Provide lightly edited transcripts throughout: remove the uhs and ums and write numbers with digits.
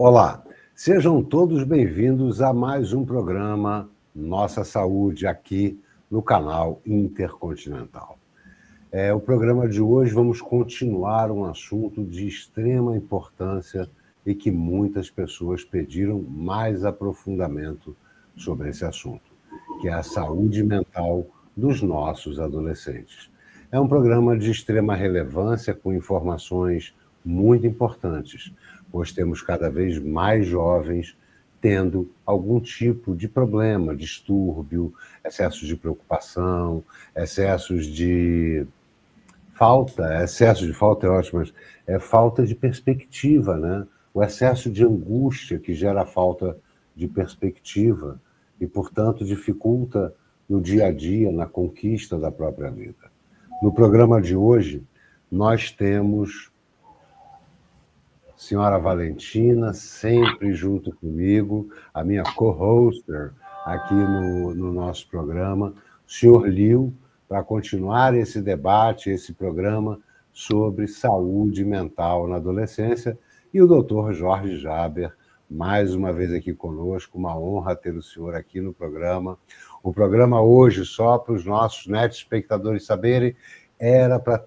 Olá, sejam todos bem-vindos a mais um programa Nossa Saúde aqui no canal Intercontinental. O programa de hoje vamos continuar um assunto de extrema importância e que muitas pessoas pediram mais aprofundamento sobre esse assunto, que é a saúde mental dos nossos adolescentes. É um programa de extrema relevância com informações muito importantes, pois temos cada vez mais jovens tendo algum tipo de problema, distúrbio, excesso de preocupação, excesso de falta é ótimo, mas é falta de perspectiva, né? O excesso de angústia que gera falta de perspectiva e, portanto, dificulta no dia a dia, na conquista da própria vida. No programa de hoje, nós temos senhora Valentina, sempre junto comigo, a minha co-hoster aqui no nosso programa, o senhor Liu, para continuar esse debate, esse programa sobre saúde mental na adolescência, e o doutor Jorge Jaber, mais uma vez aqui conosco, uma honra ter o senhor aqui no programa. O programa hoje, só para os nossos espectadores saberem, era para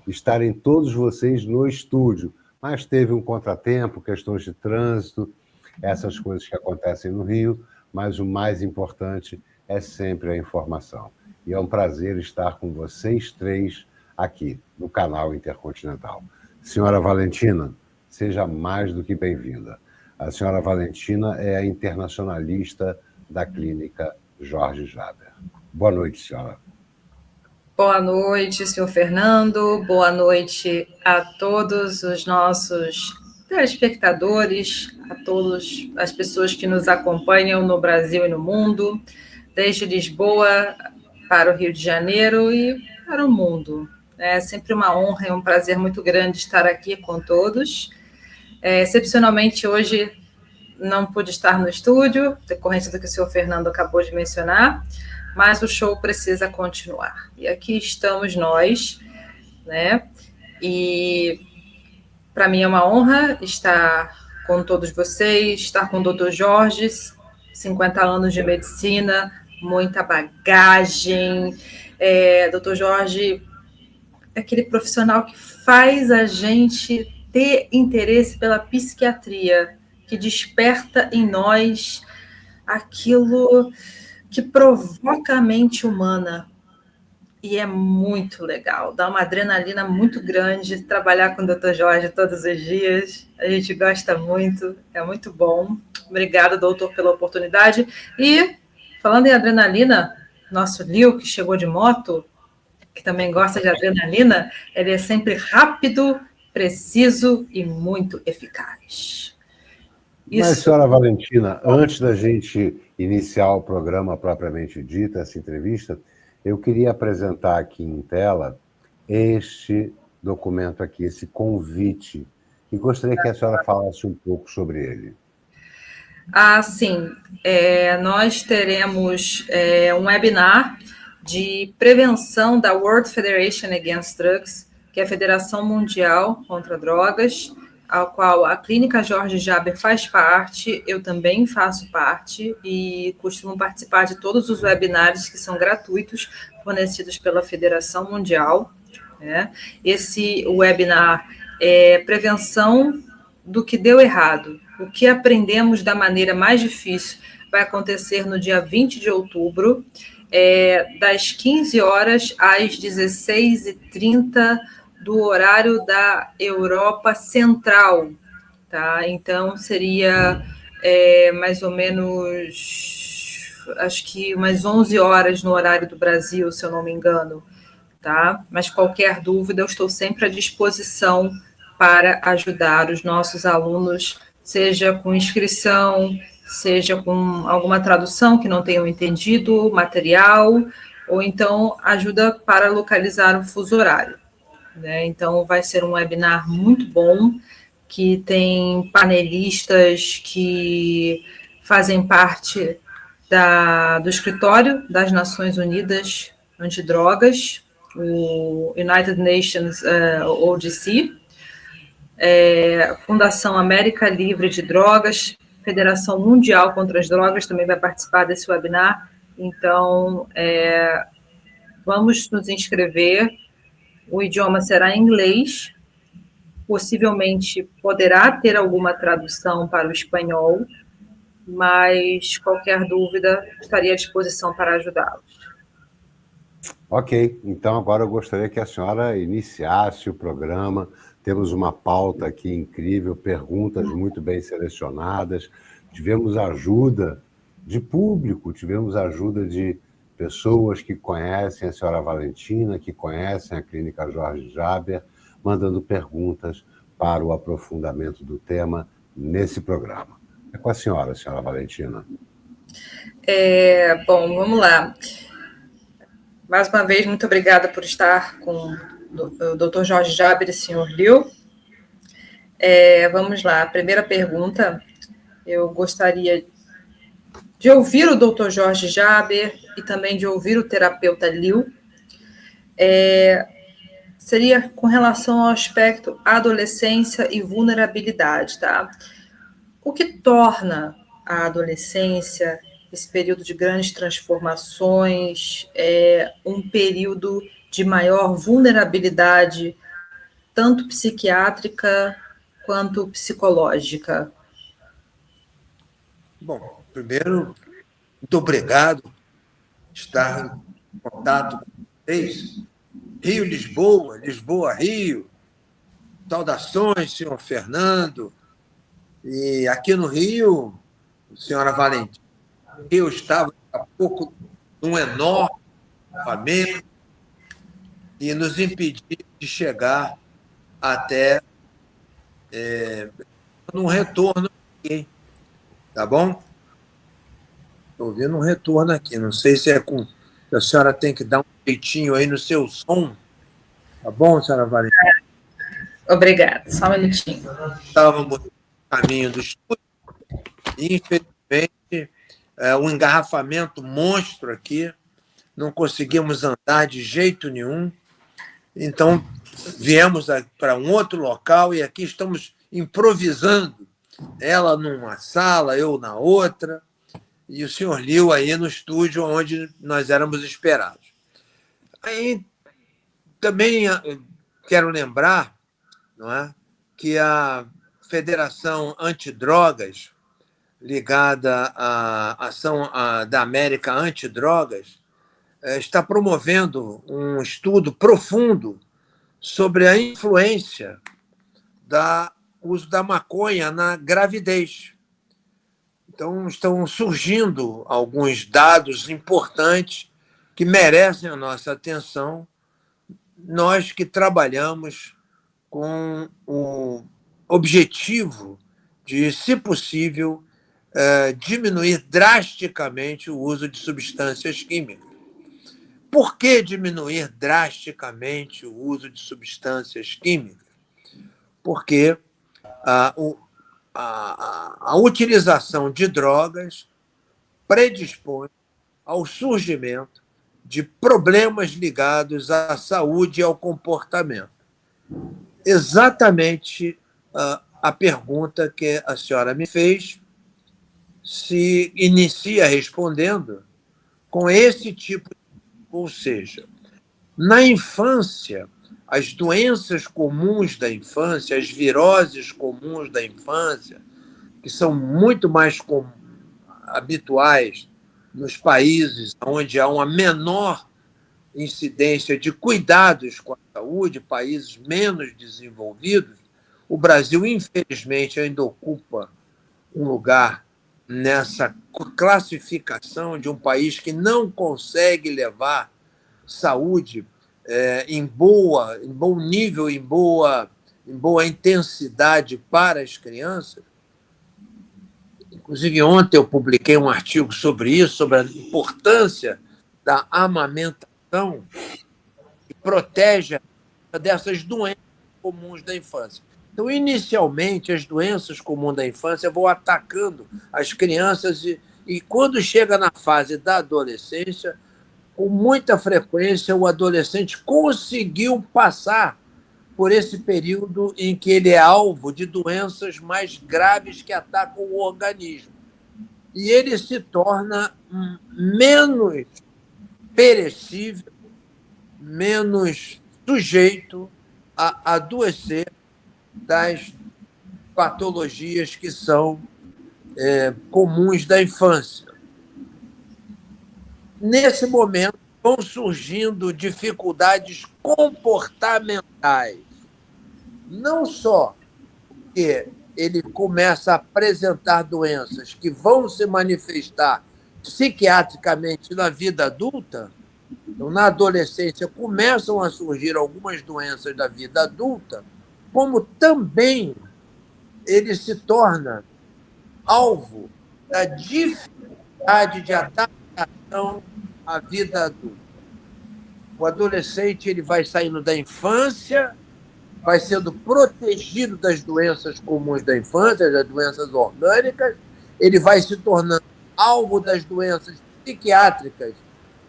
estarem todos vocês no estúdio, mas teve um contratempo, questões de trânsito, essas coisas que acontecem no Rio, mas o mais importante é sempre a informação. E é um prazer estar com vocês três aqui no canal Intercontinental. Senhora Valentina, seja mais do que bem-vinda. A senhora Valentina é a internacionalista da clínica Jorge Jaber. Boa noite, senhora. Boa noite, senhor Fernando. Boa noite a todos os nossos telespectadores, a todas as pessoas que nos acompanham no Brasil e no mundo, desde Lisboa para o Rio de Janeiro e para o mundo. É sempre uma honra e um prazer muito grande estar aqui com todos. Excepcionalmente, hoje não pude estar no estúdio, decorrente do que o senhor Fernando acabou de mencionar, mas o show precisa continuar. E aqui estamos nós, né? E para mim é uma honra estar com todos vocês, estar com o Dr. Jorge, 50 anos de medicina, muita bagagem. Dr. Jorge é aquele profissional que faz a gente ter interesse pela psiquiatria, que desperta em nós aquilo que provoca a mente humana. E é muito legal, dá uma adrenalina muito grande trabalhar com o Dr. Jorge todos os dias. A gente gosta muito, é muito bom. Obrigada, doutor, pela oportunidade. E, falando em adrenalina, nosso Liu, que chegou de moto, que também gosta de adrenalina, ele é sempre rápido, preciso e muito eficaz. Mas, senhora Valentina, antes da gente iniciar o programa propriamente dito, essa entrevista, eu queria apresentar aqui em tela este documento aqui, esse convite, e gostaria que a senhora falasse um pouco sobre ele. Sim. Nós teremos um webinar de prevenção da World Federation Against Drugs, que é a Federação Mundial contra Drogas, a qual a Clínica Jorge Jaber faz parte, eu também faço parte, e costumo participar de todos os webinários que são gratuitos, fornecidos pela Federação Mundial. Esse webinar é prevenção do que deu errado, o que aprendemos da maneira mais difícil, vai acontecer no dia 20 de outubro, das 15 horas às 16h30, do horário da Europa Central, tá? Então, seria mais ou menos, acho que umas 11 horas no horário do Brasil, se eu não me engano, tá? Mas qualquer dúvida, eu estou sempre à disposição para ajudar os nossos alunos, seja com inscrição, seja com alguma tradução que não tenham entendido, material, ou então ajuda para localizar o fuso horário. Então, vai ser um webinar muito bom, que tem panelistas que fazem parte do escritório das Nações Unidas Antidrogas, o United Nations ODC, Fundação América Livre de Drogas, Federação Mundial contra as Drogas também vai participar desse webinar. Então, vamos nos inscrever. O idioma será em inglês, possivelmente poderá ter alguma tradução para o espanhol, mas qualquer dúvida, estaria à disposição para ajudá-los. Ok, então agora eu gostaria que a senhora iniciasse o programa. Temos uma pauta aqui incrível, perguntas muito bem selecionadas, tivemos ajuda de público, tivemos ajuda de pessoas que conhecem a senhora Valentina, que conhecem a Clínica Jorge Jaber, mandando perguntas para o aprofundamento do tema nesse programa. É com a senhora Valentina. Bom, vamos lá. Mais uma vez, muito obrigada por estar com o Dr. Jorge Jaber e o Sr. Liu. Vamos lá, a primeira pergunta, eu gostaria de ouvir o Dr. Jorge Jaber e também de ouvir o terapeuta Liu. Seria com relação ao aspecto adolescência e vulnerabilidade, tá? O que torna a adolescência, esse período de grandes transformações, um período de maior vulnerabilidade, tanto psiquiátrica quanto psicológica? Bom, primeiro, muito obrigado por estar em contato com vocês. Rio, Lisboa, Lisboa, Rio. Saudações, senhor Fernando. E aqui no Rio, senhora Valentina, eu estava há pouco num enorme acampamento e nos impediu de chegar até num retorno aqui, tá bom? Estou ouvindo um retorno aqui, não sei se a senhora tem que dar um jeitinho aí no seu som, tá bom, senhora Valentina? Obrigada, só um minutinho. Estávamos no caminho do estúdio e, infelizmente, um engarrafamento monstro aqui, não conseguimos andar de jeito nenhum, então viemos para um outro local e aqui estamos improvisando, ela numa sala, eu na outra, e o senhor Liu aí no estúdio onde nós éramos esperados. Aí também quero lembrar, não é, que a Federação Antidrogas, ligada à Ação da América Antidrogas, está promovendo um estudo profundo sobre a influência do uso da maconha na gravidez. Então, estão surgindo alguns dados importantes que merecem a nossa atenção, nós que trabalhamos com o objetivo de, se possível, diminuir drasticamente o uso de substâncias químicas. Por que diminuir drasticamente o uso de substâncias químicas? Porque a utilização de drogas predispõe ao surgimento de problemas ligados à saúde e ao comportamento. Exatamente a pergunta que a senhora me fez se inicia respondendo com esse tipo de... Ou seja, na infância, as doenças comuns da infância, as viroses comuns da infância, que são muito mais habituais nos países onde há uma menor incidência de cuidados com a saúde, países menos desenvolvidos, o Brasil, infelizmente, ainda ocupa um lugar nessa classificação de um país que não consegue levar saúde em bom nível, em boa intensidade para as crianças. Inclusive, ontem eu publiquei um artigo sobre isso, sobre a importância da amamentação que protege dessas doenças comuns da infância. Então, inicialmente, as doenças comuns da infância vão atacando as crianças e quando chega na fase da adolescência, com muita frequência, o adolescente conseguiu passar por esse período em que ele é alvo de doenças mais graves que atacam o organismo. E ele se torna menos perecível, menos sujeito a adoecer das patologias que são comuns da infância. Nesse momento, vão surgindo dificuldades comportamentais. Não só que ele começa a apresentar doenças que vão se manifestar psiquiatricamente na vida adulta, então, na adolescência começam a surgir algumas doenças da vida adulta, como também ele se torna alvo da dificuldade de adaptação à vida adulta. O adolescente ele vai saindo da infância, vai sendo protegido das doenças comuns da infância, das doenças orgânicas, ele vai se tornando alvo das doenças psiquiátricas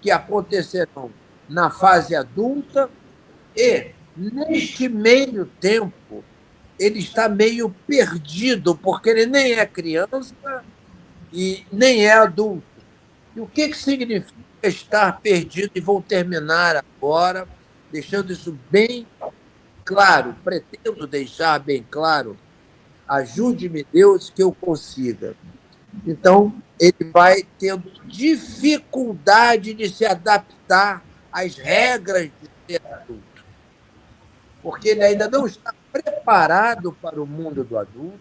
que acontecerão na fase adulta e, neste meio tempo, ele está meio perdido, porque ele nem é criança e nem é adulto. E o que significa estar perdido? E vou terminar agora, deixando isso bem claro, pretendo deixar bem claro, ajude-me Deus que eu consiga. Então, ele vai tendo dificuldade de se adaptar às regras de ser adulto, porque ele ainda não está preparado para o mundo do adulto.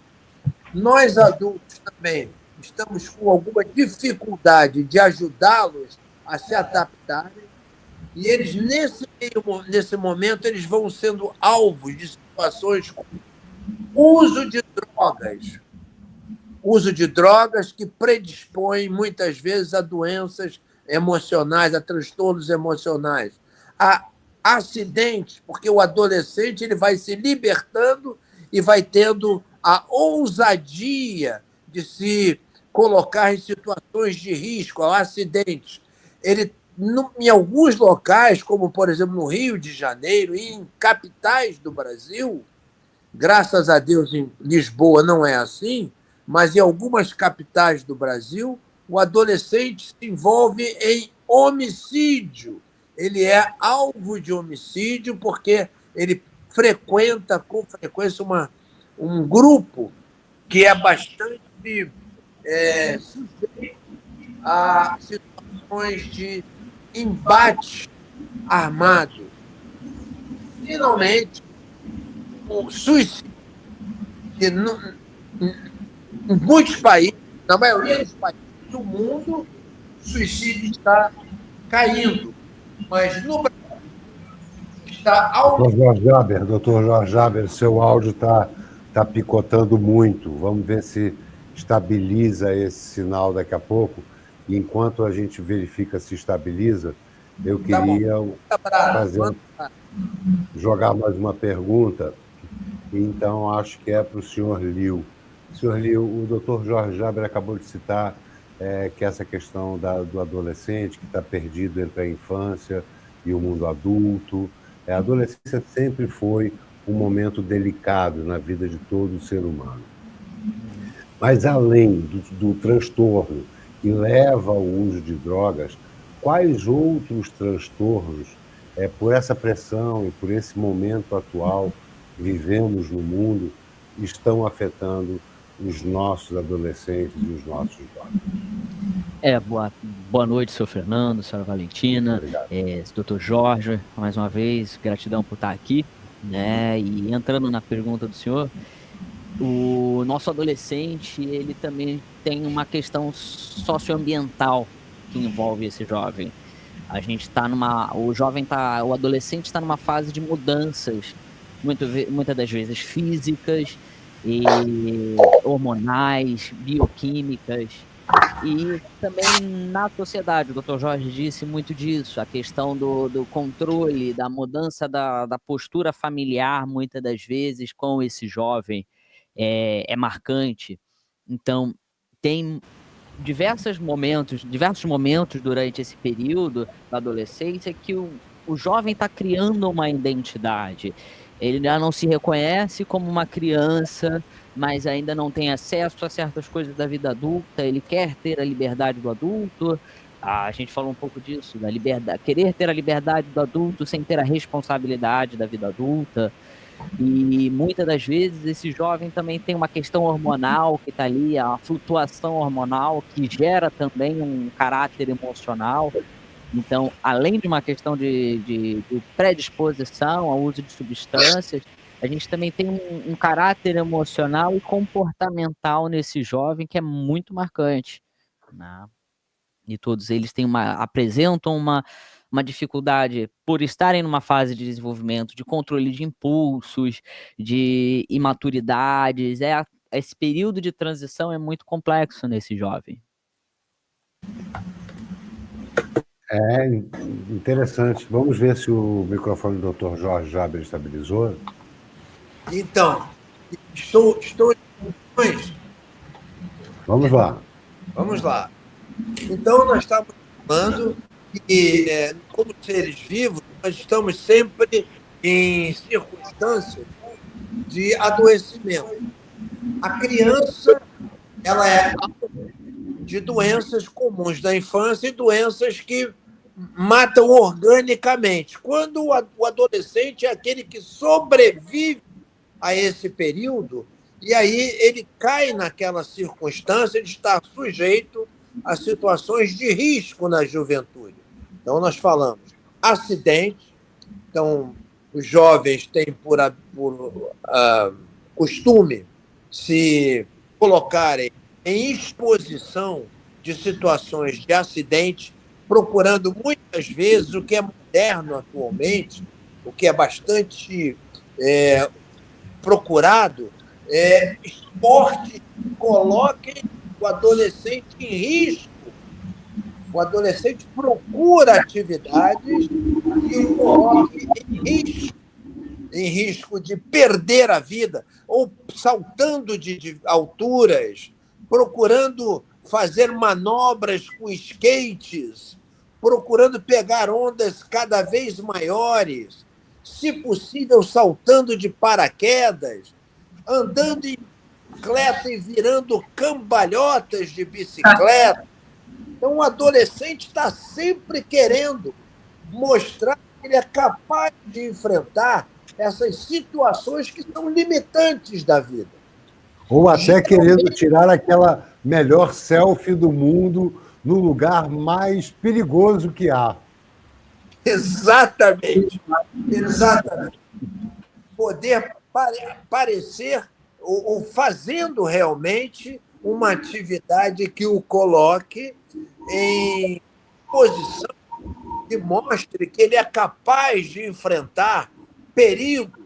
Nós, adultos, também estamos com alguma dificuldade de ajudá-los a se adaptarem, e eles, nesse momento, eles vão sendo alvos de situações como uso de drogas que predispõem, muitas vezes, a doenças emocionais, a transtornos emocionais, a acidentes, porque o adolescente ele vai se libertando e vai tendo a ousadia de se colocar em situações de risco, a acidentes. Ele, em alguns locais, como, por exemplo, no Rio de Janeiro e em capitais do Brasil, graças a Deus em Lisboa não é assim, mas em algumas capitais do Brasil, o adolescente se envolve em homicídio. Ele é alvo de homicídio porque ele frequenta com frequência um grupo que é bastante sujeito a situações de embate armado. Finalmente, o suicídio, que em muitos países, na maioria dos países do mundo, o suicídio está caindo. Mas no Brasil está aumentando. Doutor Jorge Jaber, seu áudio está picotando muito. Vamos ver se estabiliza esse sinal daqui a pouco. E enquanto a gente verifica se estabiliza, eu queria jogar mais uma pergunta. Então, acho que é para o senhor Liu. Senhor Liu, o doutor Jorge Jaber acabou de citar que essa questão do adolescente que está perdido entre a infância e o mundo adulto. A adolescência sempre foi um momento delicado na vida de todo ser humano. Mas, além do transtorno que leva ao uso de drogas, quais outros transtornos, por essa pressão e por esse momento atual que vivemos no mundo, estão afetando os nossos adolescentes e os nossos jovens? Boa noite, senhor Fernando, senhora Valentina, doutor Jorge, mais uma vez, gratidão por estar aqui, né? E entrando na pergunta do senhor, o nosso adolescente, ele também tem uma questão socioambiental que envolve esse jovem. O adolescente está numa fase de mudanças, muitas das vezes físicas e hormonais, bioquímicas, e também na sociedade. O Dr. Jorge disse muito disso, a questão do controle, da mudança da postura familiar, muitas das vezes, com esse jovem, é marcante. Então, tem diversos momentos durante esse período da adolescência que o jovem está criando uma identidade. Ele já não se reconhece como uma criança, mas ainda não tem acesso a certas coisas da vida adulta, ele quer ter a liberdade do adulto. A gente falou um pouco disso, da liberdade, querer ter a liberdade do adulto sem ter a responsabilidade da vida adulta. E muitas das vezes esse jovem também tem uma questão hormonal que está ali, a flutuação hormonal que gera também um caráter emocional. Então, além de uma questão de predisposição ao uso de substâncias, a gente também tem um caráter emocional e comportamental nesse jovem que é muito marcante, né? E todos eles apresentam uma dificuldade por estarem numa fase de desenvolvimento, de controle de impulsos, de imaturidades. Esse período de transição é muito complexo nesse jovem. É interessante. Vamos ver se o microfone do Dr. Jorge Jaber estabilizou. Então, estou em. Vamos lá. Vamos lá. Então, nós estamos falando que, como seres vivos, nós estamos sempre em circunstâncias de adoecimento. A criança, ela é de doenças comuns da infância e doenças que matam organicamente. Quando o adolescente é aquele que sobrevive a esse período, e aí ele cai naquela circunstância de estar sujeito a situações de risco na juventude. Então, nós falamos acidente. Então, os jovens têm por costume se colocarem em exposição de situações de acidente, procurando muitas vezes o que é moderno atualmente, o que é bastante procurado, esporte que coloquem o adolescente em risco. O adolescente procura atividades que o coloquem em risco de perder a vida, ou saltando de alturas, procurando fazer manobras com skates, procurando pegar ondas cada vez maiores, se possível, saltando de paraquedas, andando em bicicleta e virando cambalhotas de bicicleta. Então, o adolescente está sempre querendo mostrar que ele é capaz de enfrentar essas situações que são limitantes da vida. Ou até querendo tirar aquela melhor selfie do mundo no lugar mais perigoso que há. Exatamente. Exatamente. Poder parecer ou fazendo realmente uma atividade que o coloque em posição que mostre que ele é capaz de enfrentar perigos,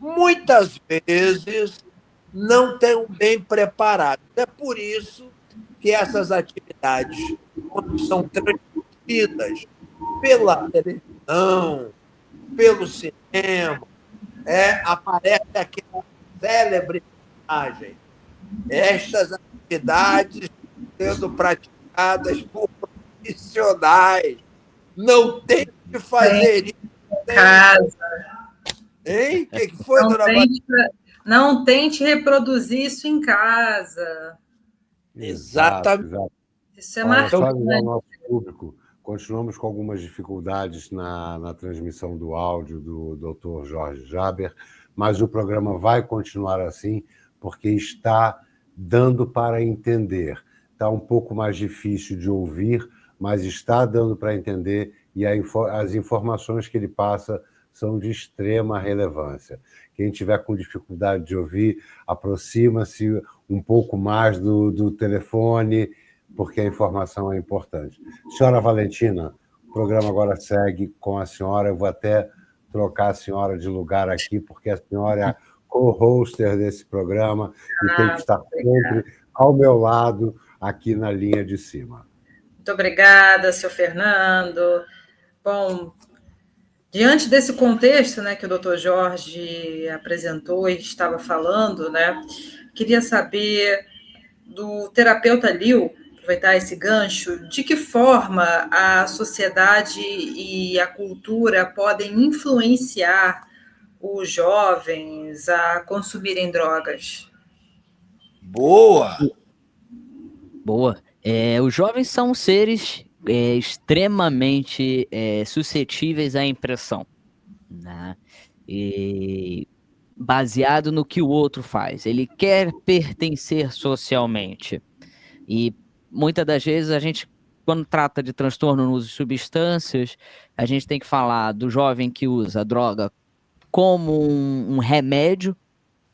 muitas vezes não tão bem preparados. É por isso que essas atividades, quando são transmitidas pela televisão, pelo cinema, aparece aquela célebre imagem. Estas atividades sendo praticadas por profissionais. Não tem que fazer isso em casa. Hein? O que foi, dona Não tente reproduzir isso em casa. Exatamente. Isso é marcante. Só avisar o nosso público, continuamos com algumas dificuldades na transmissão do áudio do Dr. Jorge Jaber, mas o programa vai continuar assim, porque está dando para entender. Está um pouco mais difícil de ouvir, mas está dando para entender, e as informações que ele passa são de extrema relevância. Quem tiver com dificuldade de ouvir, aproxima-se um pouco mais do telefone, porque a informação é importante. Senhora Valentina, o programa agora segue com a senhora. Eu vou até trocar a senhora de lugar aqui, porque a senhora é a co-hoster desse programa e tem que estar sempre ao meu lado, aqui na linha de cima. Muito obrigada, seu Fernando. Bom, diante desse contexto, né, que o doutor Jorge apresentou e estava falando, né, queria saber do terapeuta Lil, aproveitar esse gancho, de que forma a sociedade e a cultura podem influenciar os jovens a consumirem drogas? Boa! Boa. Os jovens são seres extremamente suscetíveis à impressão, né? E baseado no que o outro faz. Ele quer pertencer socialmente. E muitas das vezes a gente, quando trata de transtorno no uso de substâncias, a gente tem que falar do jovem que usa droga como um remédio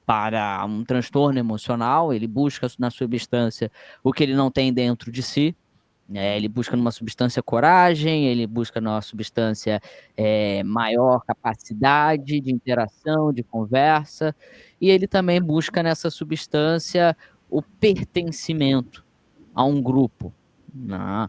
para um transtorno emocional. Ele busca na substância o que ele não tem dentro de si. Ele busca numa substância coragem, ele busca numa substância maior capacidade de interação, de conversa, e ele também busca nessa substância o pertencimento a um grupo, né?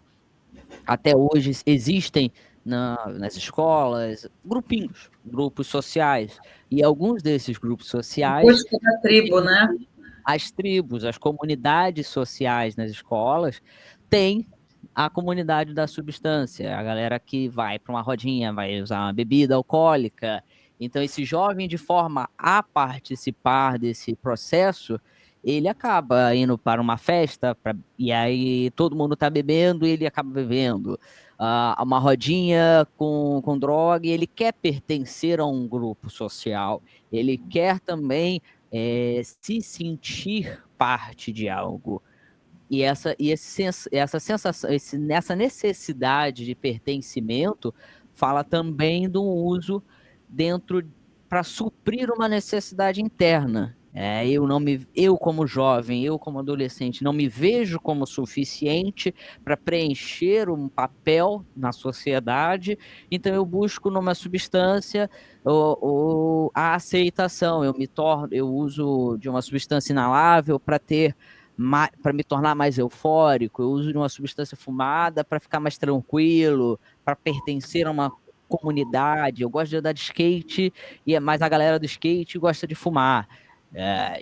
Até hoje existem nas escolas grupos sociais, e alguns desses grupos sociais... Busca da tribo, né? As tribos, as comunidades sociais nas escolas têm a comunidade da substância, a galera que vai para uma rodinha, vai usar uma bebida alcoólica. Então, esse jovem, de forma a participar desse processo, ele acaba indo para uma festa, e aí todo mundo está bebendo e ele acaba bebendo. Uma rodinha com droga, e ele quer pertencer a um grupo social, ele quer também se sentir parte de algo. E essa sensação, nessa necessidade de pertencimento, fala também do uso para suprir uma necessidade interna. Eu como jovem, eu como adolescente, não me vejo como suficiente para preencher um papel na sociedade, então eu busco numa substância a aceitação. Eu uso de uma substância inalável para me tornar mais eufórico, eu uso de uma substância fumada para ficar mais tranquilo, para pertencer a uma comunidade. Eu gosto de andar de skate, mas a galera do skate gosta de fumar.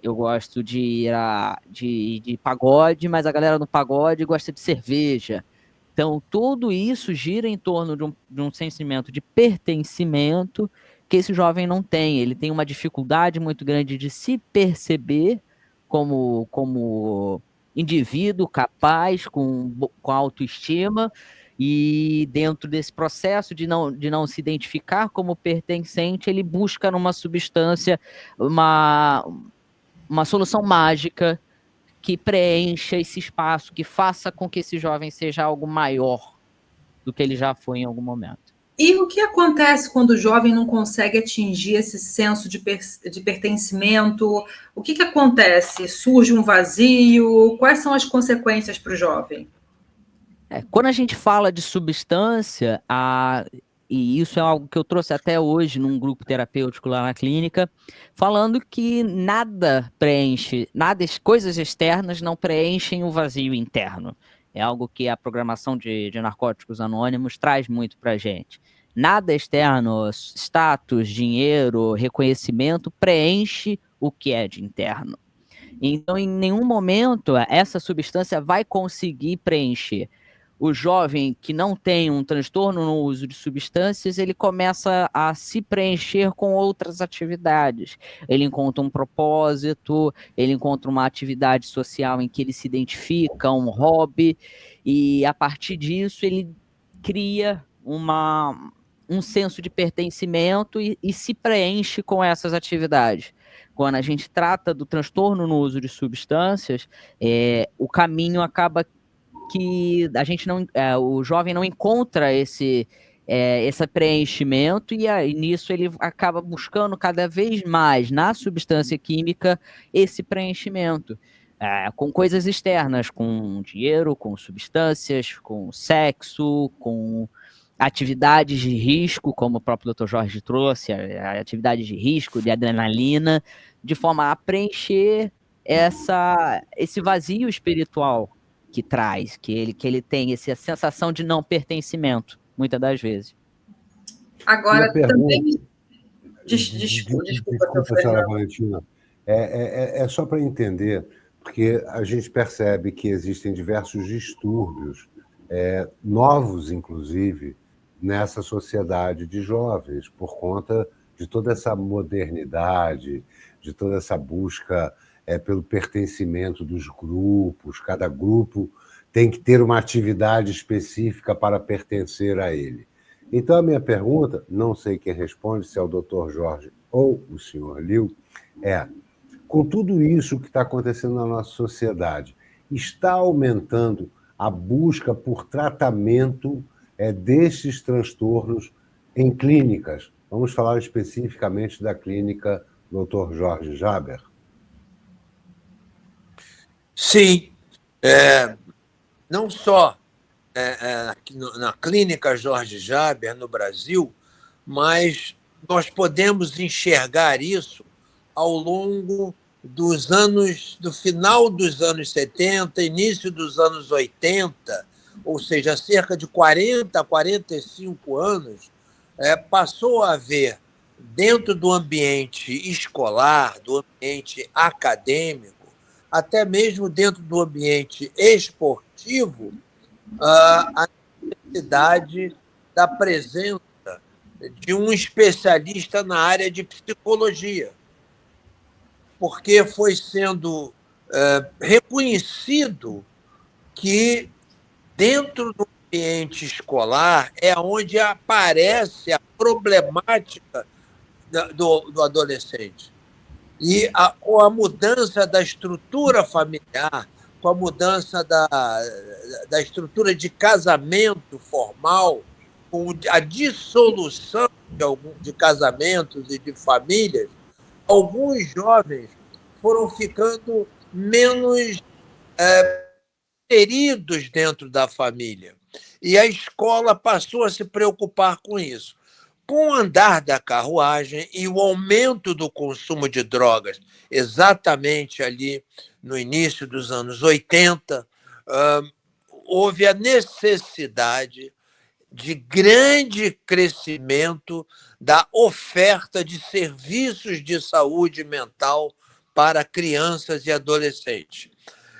Eu gosto de ir de pagode, mas a galera do pagode gosta de cerveja. Então, tudo isso gira em torno de um sentimento de pertencimento que esse jovem não tem. Ele tem uma dificuldade muito grande de se perceber como indivíduo capaz, com autoestima, e dentro desse processo de não se identificar como pertencente, ele busca numa substância uma solução mágica que preencha esse espaço, que faça com que esse jovem seja algo maior do que ele já foi em algum momento. E o que acontece quando o jovem não consegue atingir esse senso de pertencimento? O que acontece? Surge um vazio? Quais são as consequências para o jovem? Quando a gente fala de substância, e isso é algo que eu trouxe até hoje num grupo terapêutico lá na clínica, falando que nada preenche, coisas externas não preenchem o vazio interno. É algo que a programação de Narcóticos Anônimos traz muito para a gente. Nada externo, status, dinheiro, reconhecimento, preenche o que é de interno. Então, em nenhum momento, essa substância vai conseguir preencher. O jovem que não tem um transtorno no uso de substâncias, ele começa a se preencher com outras atividades. Ele encontra um propósito, ele encontra uma atividade social em que ele se identifica, um hobby, e a partir disso ele cria um senso de pertencimento e se preenche com essas atividades. Quando a gente trata do transtorno no uso de substâncias, o caminho acaba que o jovem não encontra esse preenchimento, e nisso ele acaba buscando cada vez mais na substância química esse preenchimento, com coisas externas, com dinheiro, com substâncias, com sexo, com atividades de risco, como o próprio Dr. Jorge trouxe, atividades de risco, de adrenalina, de forma a preencher esse vazio espiritual que traz, que ele tem essa sensação de não pertencimento, muitas das vezes. Agora, também... Desculpa, senhora Valentina. É só para entender, porque a gente percebe que existem diversos distúrbios, novos, inclusive, nessa sociedade de jovens, por conta de toda essa modernidade, de toda essa busca pelo pertencimento dos grupos. Cada grupo tem que ter uma atividade específica para pertencer a ele. Então, a minha pergunta, não sei quem responde, se é o Dr. Jorge ou o senhor Liu, com tudo isso que está acontecendo na nossa sociedade, está aumentando a busca por tratamento destes transtornos em clínicas? Vamos falar especificamente da clínica Dr. Jorge Jaber. Sim, não só na clínica Jorge Jaber, no Brasil, mas nós podemos enxergar isso ao longo do final dos anos 70, início dos anos 80, ou seja, cerca de 40 a 45 anos, passou a haver, dentro do ambiente escolar, do ambiente acadêmico, até mesmo dentro do ambiente esportivo, a necessidade da presença de um especialista na área de psicologia, porque foi sendo reconhecido que dentro do ambiente escolar é onde aparece a problemática do adolescente. E com a mudança da estrutura familiar, com a mudança da estrutura de casamento formal, com a dissolução de casamentos e de famílias, alguns jovens foram ficando menos inseridos dentro da família. E a escola passou a se preocupar com isso. Com o andar da carruagem e o aumento do consumo de drogas, exatamente ali no início dos anos 80, houve a necessidade de grande crescimento da oferta de serviços de saúde mental para crianças e adolescentes.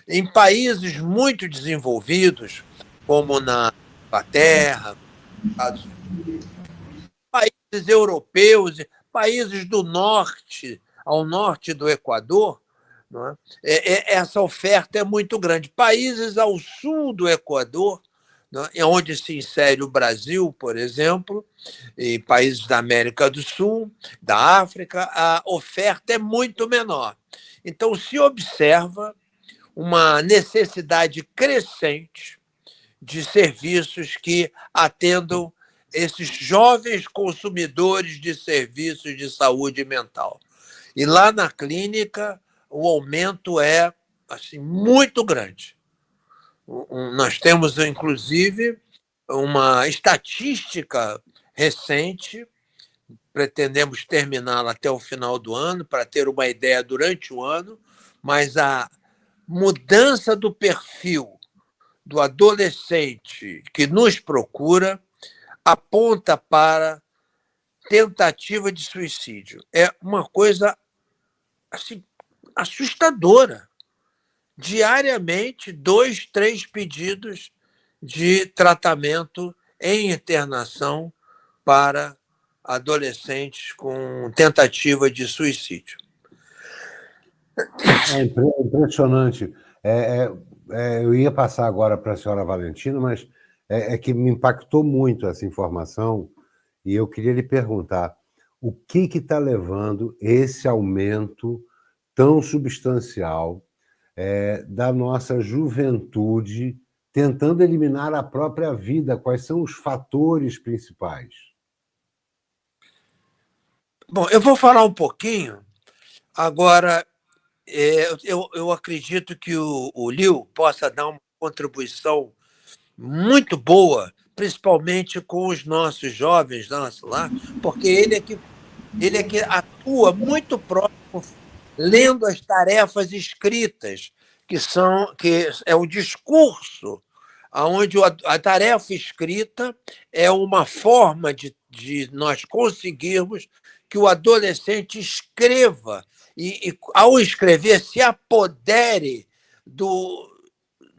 Em países muito desenvolvidos, como na Inglaterra, Estados Unidos, países europeus, países do norte, ao norte do Equador, não é? Essa oferta é muito grande. Países ao sul do Equador, não é? Onde se insere o Brasil, por exemplo, e países da América do Sul, da África, a oferta é muito menor. Então, se observa uma necessidade crescente de serviços que atendam esses jovens consumidores de serviços de saúde mental. E lá na clínica, o aumento é assim, muito grande. Nós temos, inclusive, uma estatística recente, pretendemos terminá-la até o final do ano, para ter uma ideia durante o ano, mas a mudança do perfil do adolescente que nos procura aponta para tentativa de suicídio. É uma coisa assim, assustadora. Diariamente, 2, 3 pedidos de tratamento em internação para adolescentes com tentativa de suicídio. É impressionante. Eu ia passar agora para a senhora Valentina, mas é que me impactou muito essa informação e eu queria lhe perguntar o que está levando esse aumento tão substancial da nossa juventude tentando eliminar a própria vida? Quais são os fatores principais? Bom, eu vou falar um pouquinho. Agora, eu acredito que o Liu possa dar uma contribuição muito boa, principalmente com os nossos jovens lá, porque ele é que atua muito próximo, lendo as tarefas escritas, que é o discurso, onde a tarefa escrita é uma forma de nós conseguirmos que o adolescente escreva e, ao escrever, se apodere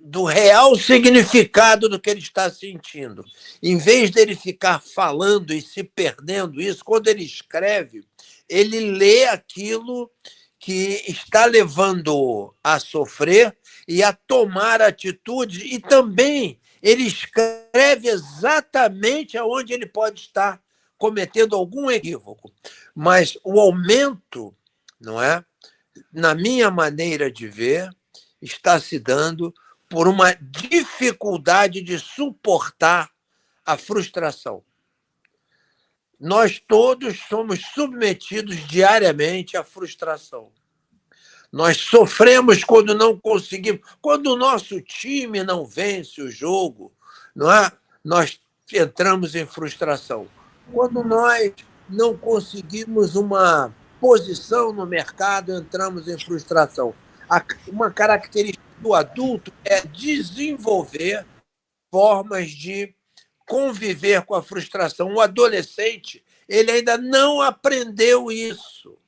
do real significado do que ele está sentindo. Em vez dele ficar falando e se perdendo isso, quando ele escreve, ele lê aquilo que está levando a sofrer e a tomar atitude, e também ele escreve exatamente aonde ele pode estar cometendo algum equívoco. Mas o aumento, não é? Na minha maneira de ver, está se dando por uma dificuldade de suportar a frustração. Nós todos somos submetidos diariamente à frustração. Nós sofremos quando não conseguimos, quando o nosso time não vence o jogo, não é? Nós entramos em frustração. Quando nós não conseguimos uma posição no mercado, entramos em frustração. Uma característica do adulto é desenvolver formas de conviver com a frustração. O adolescente, ele ainda não aprendeu isso.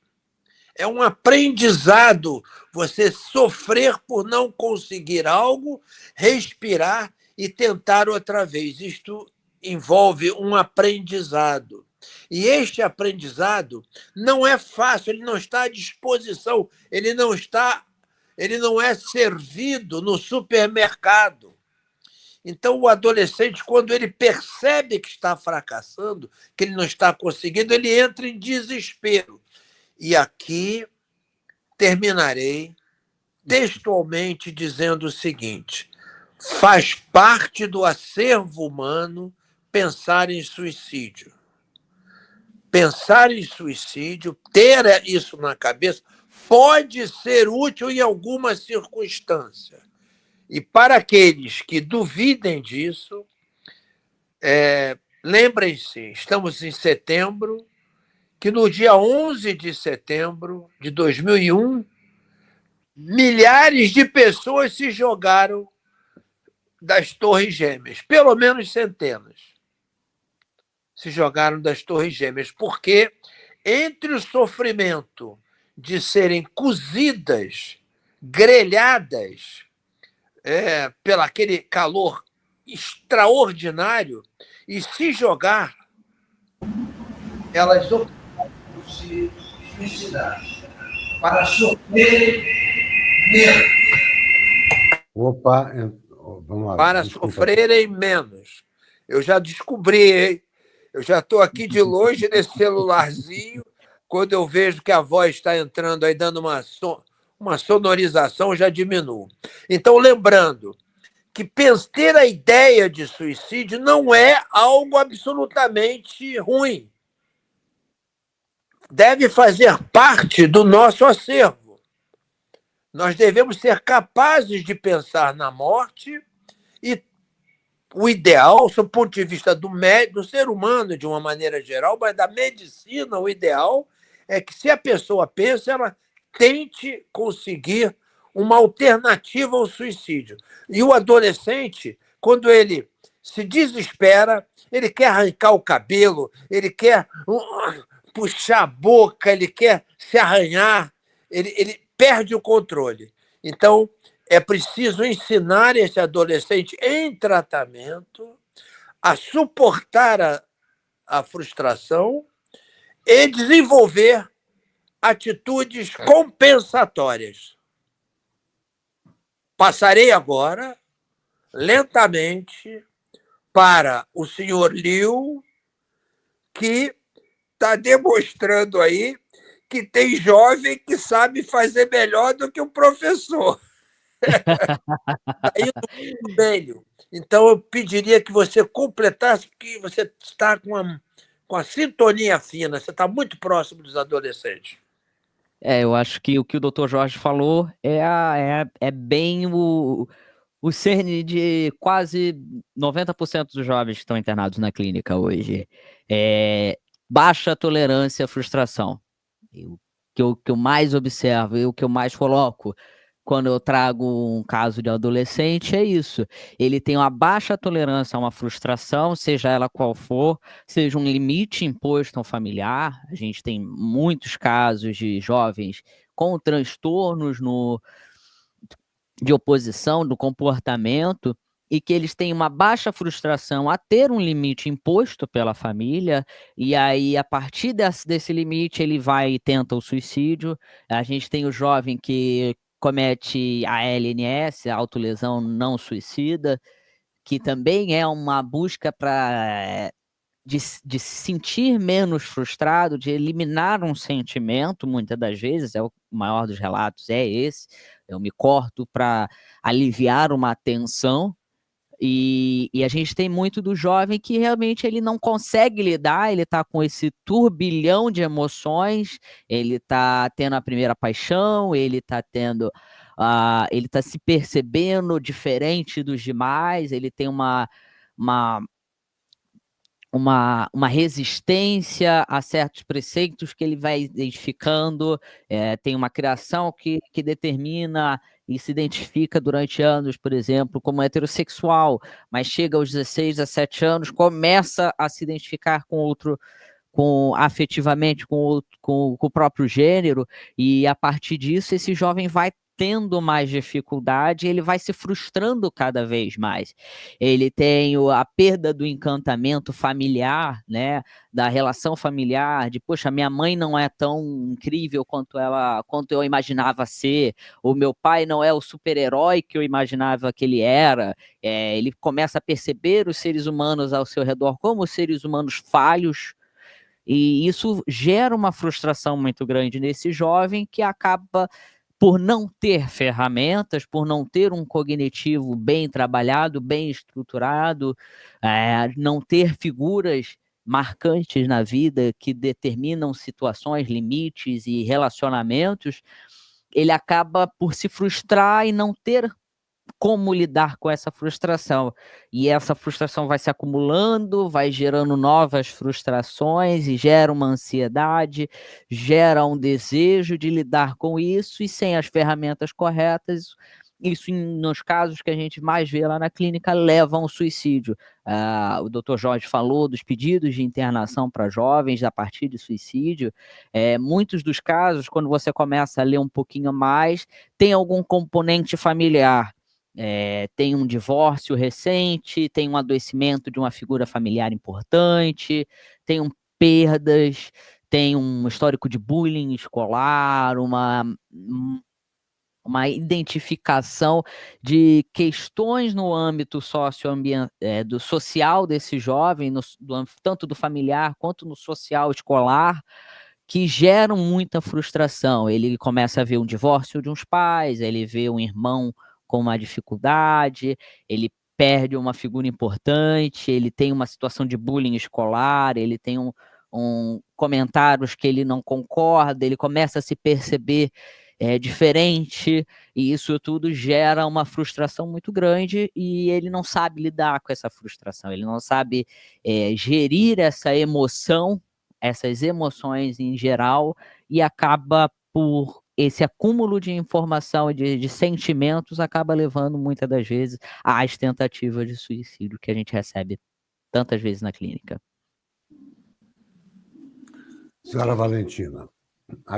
É um aprendizado você sofrer por não conseguir algo, respirar e tentar outra vez. Isto envolve um aprendizado. E este aprendizado não é fácil, ele não está à disposição, ele não é servido no supermercado. Então, o adolescente, quando ele percebe que está fracassando, que ele não está conseguindo, ele entra em desespero. E aqui terminarei textualmente dizendo o seguinte: faz parte do acervo humano pensar em suicídio. Pensar em suicídio, ter isso na cabeça, pode ser útil em alguma circunstância. E para aqueles que duvidem disso, lembrem-se, estamos em setembro, que no dia 11 de setembro de 2001, milhares de pessoas se jogaram das Torres Gêmeas, pelo menos centenas se jogaram das Torres Gêmeas, porque entre o sofrimento de serem cozidas, grelhadas, pelo aquele calor extraordinário, e se jogar, elas optaram por se suicidar, para sofrerem menos. Opa, vamos lá. Para sofrerem menos. Eu já descobri, hein? Eu já estou aqui de longe nesse celularzinho, quando eu vejo que a voz está entrando aí, dando uma sonorização, já diminuo. Então, lembrando que ter a ideia de suicídio não é algo absolutamente ruim. Deve fazer parte do nosso acervo. Nós devemos ser capazes de pensar na morte e o ideal, sob o ponto de vista do ser humano, de uma maneira geral, mas da medicina, o ideal é que, se a pessoa pensa, ela tente conseguir uma alternativa ao suicídio. E o adolescente, quando ele se desespera, ele quer arrancar o cabelo, ele quer puxar a boca, ele quer se arranhar, ele perde o controle. Então, é preciso ensinar esse adolescente em tratamento a suportar a frustração e desenvolver atitudes compensatórias. Passarei agora, lentamente, para o senhor Liu, que está demonstrando aí que tem jovem que sabe fazer melhor do que o professor. Aí do meio. Então, eu pediria que você completasse, porque você está com a sintonia fina, você está muito próximo dos adolescentes. Eu acho que o Dr. Jorge falou é bem o cerne de quase 90% dos jovens que estão internados na clínica hoje. Baixa tolerância à frustração. O que eu mais observo e o que eu mais coloco quando eu trago um caso de adolescente é isso. Ele tem uma baixa tolerância a uma frustração, seja ela qual for, seja um limite imposto ao familiar. A gente tem muitos casos de jovens com transtornos de oposição, do comportamento, e que eles têm uma baixa frustração a ter um limite imposto pela família, e aí, a partir desse limite, ele vai e tenta o suicídio. A gente tem o jovem que comete a ALNS, a autolesão não suicida, que também é uma busca para de se sentir menos frustrado, de eliminar um sentimento, muitas das vezes, o maior dos relatos é esse, eu me corto para aliviar uma tensão, e a gente tem muito do jovem que realmente ele não consegue lidar, ele está com esse turbilhão de emoções, ele está tendo a primeira paixão, ele está tendo, ele está se percebendo diferente dos demais, ele tem uma uma resistência a certos preceitos que ele vai identificando, tem uma criação que determina e se identifica durante anos, por exemplo, como heterossexual, mas chega aos 16, 17 anos, começa a se identificar com outro, afetivamente com o próprio gênero, e a partir disso esse jovem vai tendo mais dificuldade, ele vai se frustrando cada vez mais. Ele tem a perda do encantamento familiar, né, da relação familiar, de, poxa, minha mãe não é tão incrível quanto eu imaginava ser, o meu pai não é o super-herói que eu imaginava que ele era. Ele começa a perceber os seres humanos ao seu redor como seres humanos falhos, e isso gera uma frustração muito grande nesse jovem, que acaba por não ter ferramentas, por não ter um cognitivo bem trabalhado, bem estruturado, não ter figuras marcantes na vida que determinam situações, limites e relacionamentos, ele acaba por se frustrar e não ter como lidar com essa frustração. E essa frustração vai se acumulando, vai gerando novas frustrações e gera uma ansiedade, gera um desejo de lidar com isso, e sem as ferramentas corretas, isso, nos casos que a gente mais vê lá na clínica, leva a um suicídio. O Dr. Jorge falou dos pedidos de internação para jovens a partir de suicídio. Muitos dos casos, quando você começa a ler um pouquinho mais, tem algum componente familiar. Tem um divórcio recente, tem um adoecimento de uma figura familiar importante, tem perdas, tem um histórico de bullying escolar, uma identificação de questões no âmbito do social desse jovem, tanto do familiar quanto no social escolar, que geram muita frustração. Ele começa a ver um divórcio de uns pais, ele vê um irmão com uma dificuldade, ele perde uma figura importante, ele tem uma situação de bullying escolar, ele tem comentários que ele não concorda, ele começa a se perceber diferente, e isso tudo gera uma frustração muito grande, e ele não sabe lidar com essa frustração, ele não sabe gerir essa emoção, essas emoções em geral, e acaba por esse acúmulo de informação e de sentimentos, acaba levando muitas das vezes às tentativas de suicídio que a gente recebe tantas vezes na clínica. Senhora Valentina.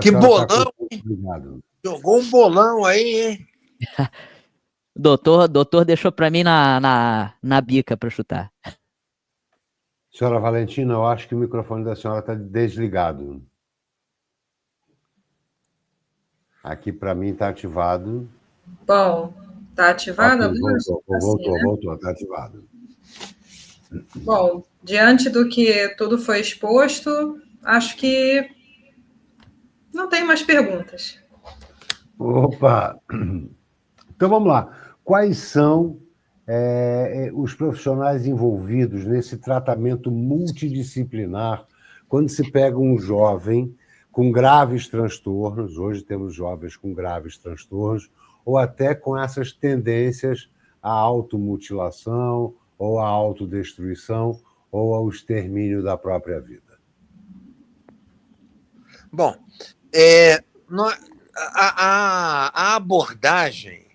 Que bolão, tá obrigado. Jogou um bolão aí, hein? Doutor deixou para mim na bica para chutar. Senhora Valentina, eu acho que o microfone da senhora está desligado. Aqui para mim está ativado. Bom, está ativado agora? Voltou, está ativado. Bom, diante do que tudo foi exposto, acho que não tem mais perguntas. Opa! Então vamos lá. Quais são os profissionais envolvidos nesse tratamento multidisciplinar quando se pega um jovem com graves transtornos, hoje temos jovens com graves transtornos, ou até com essas tendências à automutilação, ou à autodestruição, ou ao extermínio da própria vida? Bom, a abordagem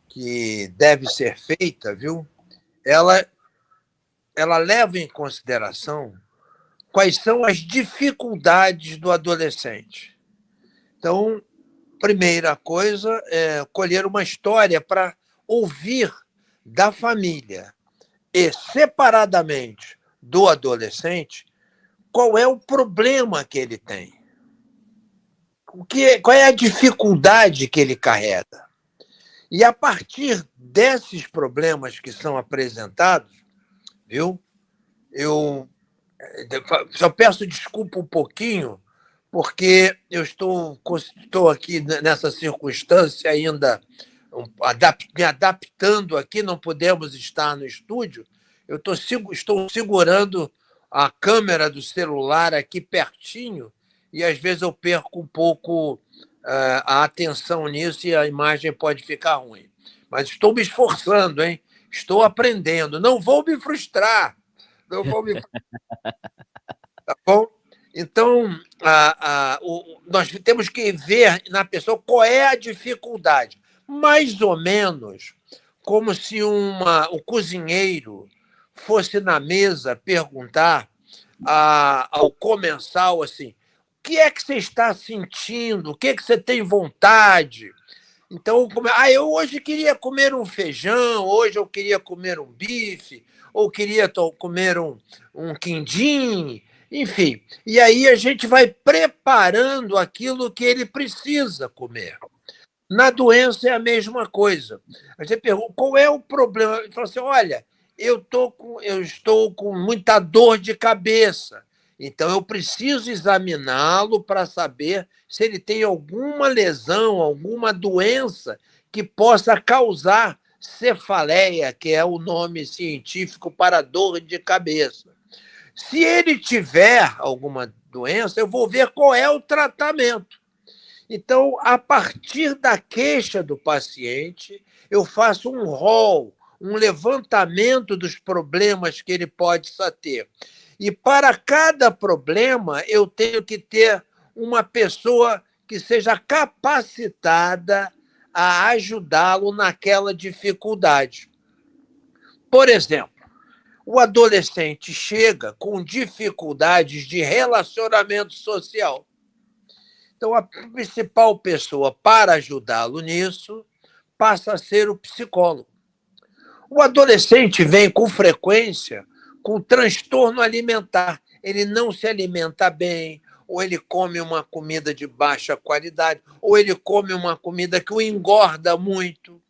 que deve ser feita, viu? Ela leva em consideração quais são as dificuldades do adolescente. Então, primeira coisa é colher uma história para ouvir da família e separadamente do adolescente qual é o problema que ele tem, qual é a dificuldade que ele carrega. E a partir desses problemas que são apresentados, viu? Eu só peço desculpa um pouquinho, porque eu estou aqui nessa circunstância ainda me adaptando aqui, não podemos estar no estúdio. Eu estou segurando a câmera do celular aqui pertinho e às vezes eu perco um pouco a atenção nisso e a imagem pode ficar ruim. Mas estou me esforçando, hein? Estou aprendendo. Não vou me frustrar. Não vou me frustrar. Tá bom? Então, nós temos que ver na pessoa qual é a dificuldade. Mais ou menos como se o cozinheiro fosse na mesa perguntar ao comensal assim: o que é que você está sentindo? O que é que você tem vontade? Então, eu hoje queria comer um feijão, hoje eu queria comer um bife, ou queria comer um quindim, enfim. E aí a gente vai preparando aquilo que ele precisa comer. Na doença é a mesma coisa. Você pergunta qual é o problema. Ele fala assim: olha, eu estou com muita dor de cabeça. Então, eu preciso examiná-lo para saber se ele tem alguma lesão, alguma doença que possa causar cefaleia, que é o nome científico para dor de cabeça. Se ele tiver alguma doença, eu vou ver qual é o tratamento. Então, a partir da queixa do paciente, eu faço um rol, um levantamento dos problemas que ele pode ter. E para cada problema, eu tenho que ter uma pessoa que seja capacitada a ajudá-lo naquela dificuldade. Por exemplo, o adolescente chega com dificuldades de relacionamento social. Então, a principal pessoa para ajudá-lo nisso passa a ser o psicólogo. O adolescente vem com frequência com transtorno alimentar. Ele não se alimenta bem, ou ele come uma comida de baixa qualidade, ou ele come uma comida que o engorda muito.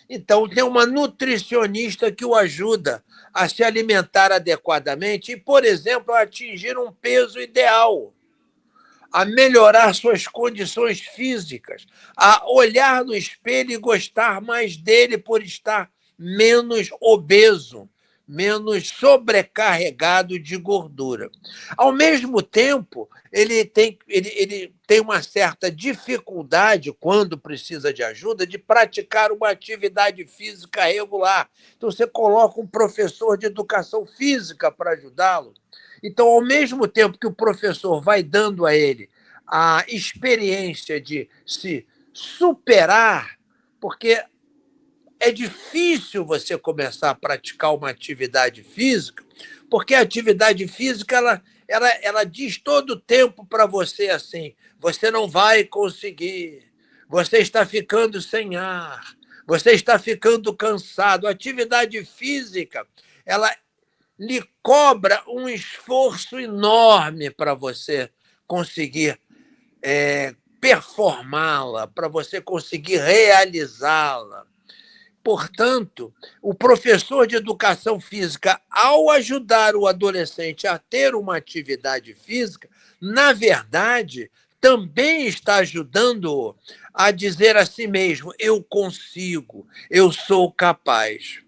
Então, tem uma nutricionista que o ajuda a se alimentar adequadamente e, por exemplo, a atingir um peso ideal, a melhorar suas condições físicas, a olhar no espelho e gostar mais dele por estar menos obeso, menos sobrecarregado de gordura. Ao mesmo tempo, ele tem uma certa dificuldade, quando precisa de ajuda, de praticar uma atividade física regular. Então, você coloca um professor de educação física para ajudá-lo. Então, ao mesmo tempo que o professor vai dando a ele a experiência de se superar, porque é difícil você começar a praticar uma atividade física, porque a atividade física ela diz todo o tempo para você assim: você não vai conseguir, você está ficando sem ar, você está ficando cansado. A atividade física, ela lhe cobra um esforço enorme para você conseguir performá-la, para você conseguir realizá-la. Portanto, o professor de educação física, ao ajudar o adolescente a ter uma atividade física, na verdade, também está ajudando-o a dizer a si mesmo: eu consigo, eu sou capaz.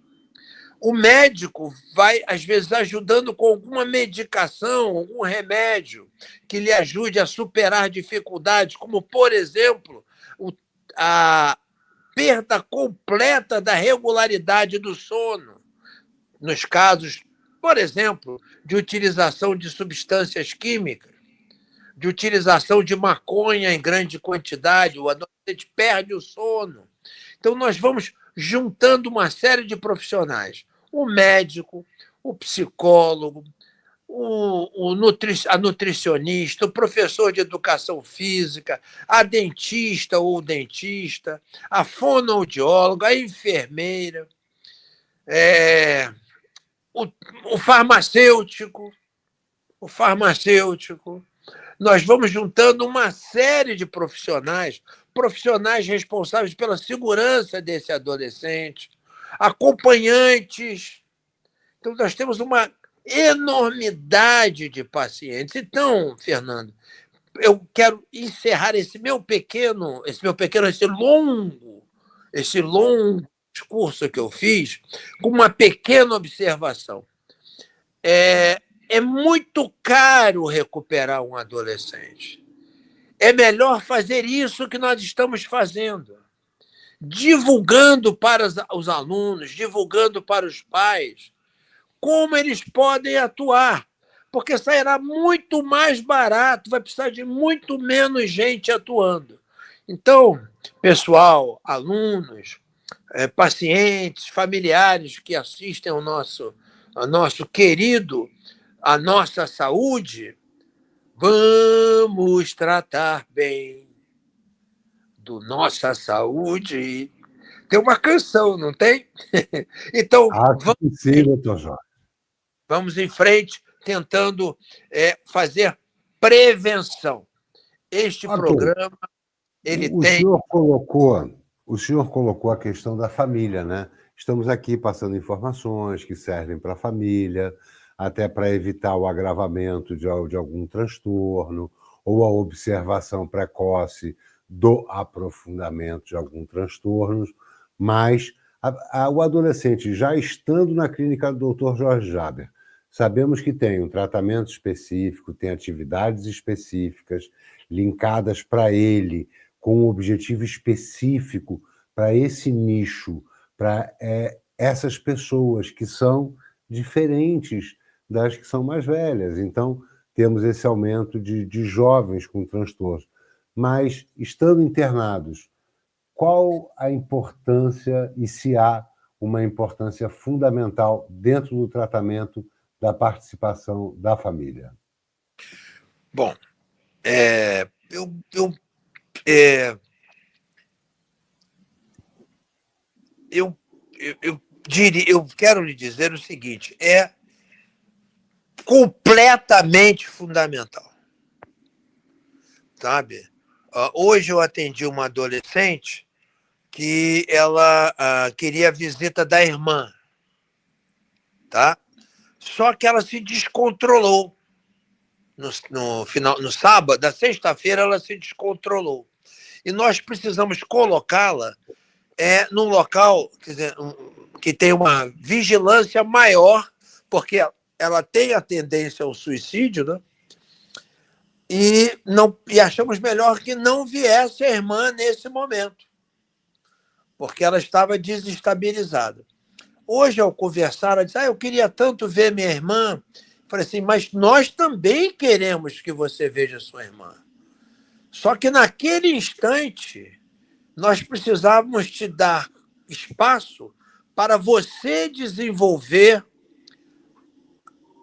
O médico vai, às vezes, ajudando com alguma medicação, algum remédio que lhe ajude a superar dificuldades, como, por exemplo, a perda completa da regularidade do sono, nos casos, por exemplo, de utilização de substâncias químicas, de utilização de maconha em grande quantidade, o adolescente perde o sono. Então, nós vamos juntando uma série de profissionais: o médico, o psicólogo, a nutricionista, o professor de educação física, a dentista ou dentista, a fonoaudióloga, a enfermeira, o, o farmacêutico, o farmacêutico. Nós vamos juntando uma série de profissionais responsáveis pela segurança desse adolescente, acompanhantes. Então, nós temos uma enormidade de pacientes. Então, Fernando, eu quero encerrar esse longo discurso que eu fiz com uma pequena observação. É muito caro recuperar um adolescente. É melhor fazer isso que nós estamos fazendo, divulgando para os alunos, divulgando para os pais, como eles podem atuar, porque sairá muito mais barato, vai precisar de muito menos gente atuando. Então, pessoal, alunos, pacientes, familiares que assistem ao nosso querido, a nossa saúde, vamos tratar bem do nossa saúde. Tem uma canção, não tem? Então, sim, doutor Jorge. Vamos em frente, tentando fazer prevenção. Este programa, o senhor colocou a questão da família, né? Estamos aqui passando informações que servem para a família, até para evitar o agravamento de algum transtorno ou a observação precoce do aprofundamento de algum transtorno, mas o adolescente, já estando na clínica do Dr. Jorge Jaber, sabemos que tem um tratamento específico, tem atividades específicas linkadas para ele, com um objetivo específico para esse nicho, para essas pessoas que são diferentes das que são mais velhas. Então, temos esse aumento de jovens com transtornos. Mas, estando internados, qual a importância, e se há uma importância fundamental dentro do tratamento da participação da família? Bom, eu quero lhe dizer o seguinte: é completamente fundamental, sabe? Hoje eu atendi uma adolescente que ela queria a visita da irmã, tá? Só que ela se descontrolou no sábado, na sexta-feira ela se descontrolou. E nós precisamos colocá-la num local, quer dizer, que tem uma vigilância maior, porque ela tem a tendência ao suicídio, né? E achamos melhor que não viesse a irmã nesse momento, porque ela estava desestabilizada. Hoje, ao conversar, ela disse: eu queria tanto ver minha irmã. Falei assim: mas nós também queremos que você veja sua irmã. Só que naquele instante, nós precisávamos te dar espaço para você desenvolver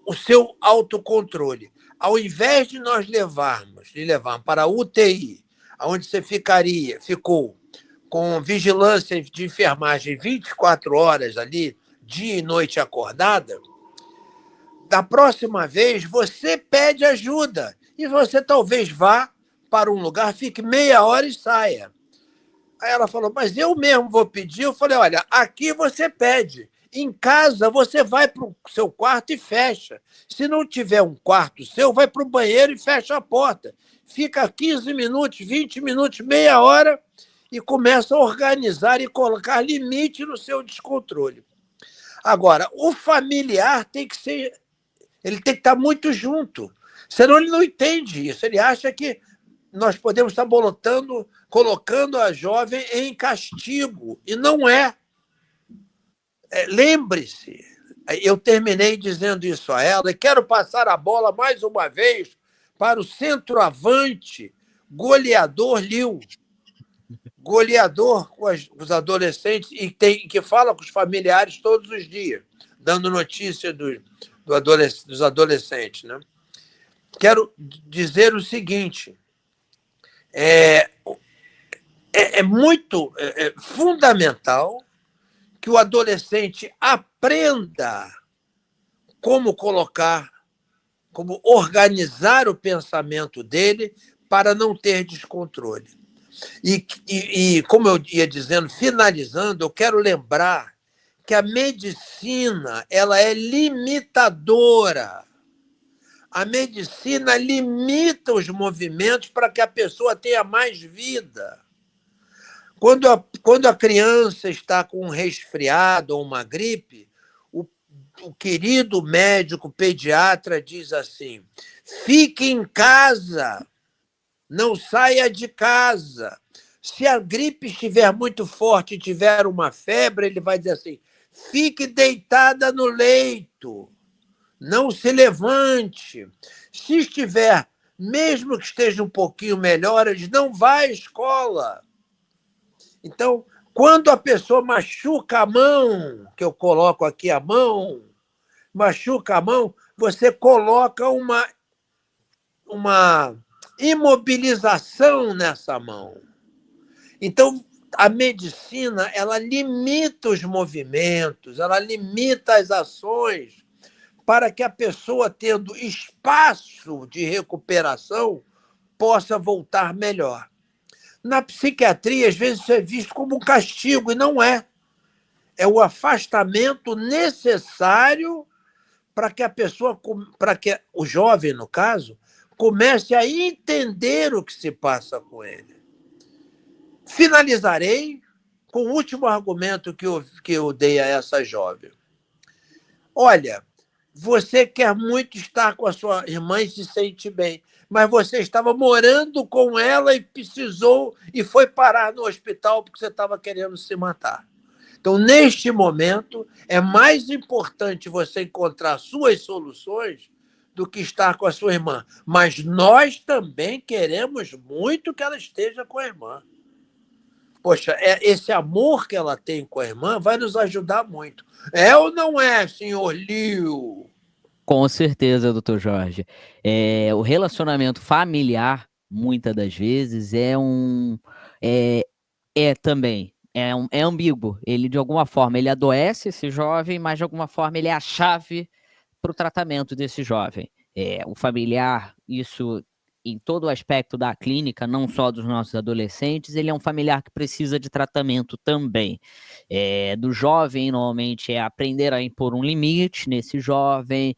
o seu autocontrole. Ao invés de nós lhe levarmos para a UTI, onde você ficou com vigilância de enfermagem 24 horas ali, dia e noite acordada, da próxima vez você pede ajuda e você talvez vá para um lugar, fique meia hora e saia. Aí ela falou: mas eu mesmo vou pedir. Eu falei: olha, aqui você pede. Em casa, você vai para o seu quarto e fecha. Se não tiver um quarto seu, vai para o banheiro e fecha a porta. Fica 15 minutos, 20 minutos, meia hora e começa a organizar e colocar limite no seu descontrole. Agora, o familiar tem que estar muito junto. Senão ele não entende isso. Ele acha que nós podemos estar colocando a jovem em castigo. E não é. Lembre-se, eu terminei dizendo isso a ela, e quero passar a bola mais uma vez para o centroavante goleador Lil, goleador com os adolescentes e que fala com os familiares todos os dias, dando notícia dos dos adolescentes, né? Quero dizer o seguinte: é muito fundamental que o adolescente aprenda como organizar o pensamento dele para não ter descontrole. E como eu ia dizendo, finalizando, eu quero lembrar que a medicina ela é limitadora. A medicina limita os movimentos para que a pessoa tenha mais vida. Quando a criança está com um resfriado ou uma gripe, o querido médico pediatra diz assim: fique em casa, não saia de casa. Se a gripe estiver muito forte e tiver uma febre, ele vai dizer assim: fique deitada no leito, não se levante. Se estiver, mesmo que esteja um pouquinho melhor, ele diz: não vá à escola. Então, quando a pessoa machuca a mão, que eu coloco aqui a mão, machuca a mão, você coloca uma imobilização nessa mão. Então, a medicina ela limita os movimentos, ela limita as ações para que a pessoa, tendo espaço de recuperação, possa voltar melhor. Na psiquiatria, às vezes, isso é visto como um castigo, e não é. É o afastamento necessário para que a pessoa, para que o jovem, no caso, comece a entender o que se passa com ele. Finalizarei com o último argumento que eu dei a essa jovem. Olha, você quer muito estar com a sua irmã e se sente bem, mas você estava morando com ela e precisou e foi parar no hospital porque você estava querendo se matar. Então, neste momento, é mais importante você encontrar suas soluções do que estar com a sua irmã. Mas nós também queremos muito que ela esteja com a irmã. Poxa, esse amor que ela tem com a irmã vai nos ajudar muito. É ou não é, senhor Liu? Com certeza, doutor Jorge. O relacionamento familiar, muitas das vezes, também é ambíguo. Ele, de alguma forma, ele adoece esse jovem, mas, de alguma forma, ele é a chave para o tratamento desse jovem. O familiar, isso em todo o aspecto da clínica, não só dos nossos adolescentes, ele é um familiar que precisa de tratamento também. Do jovem, normalmente, é aprender a impor um limite nesse jovem,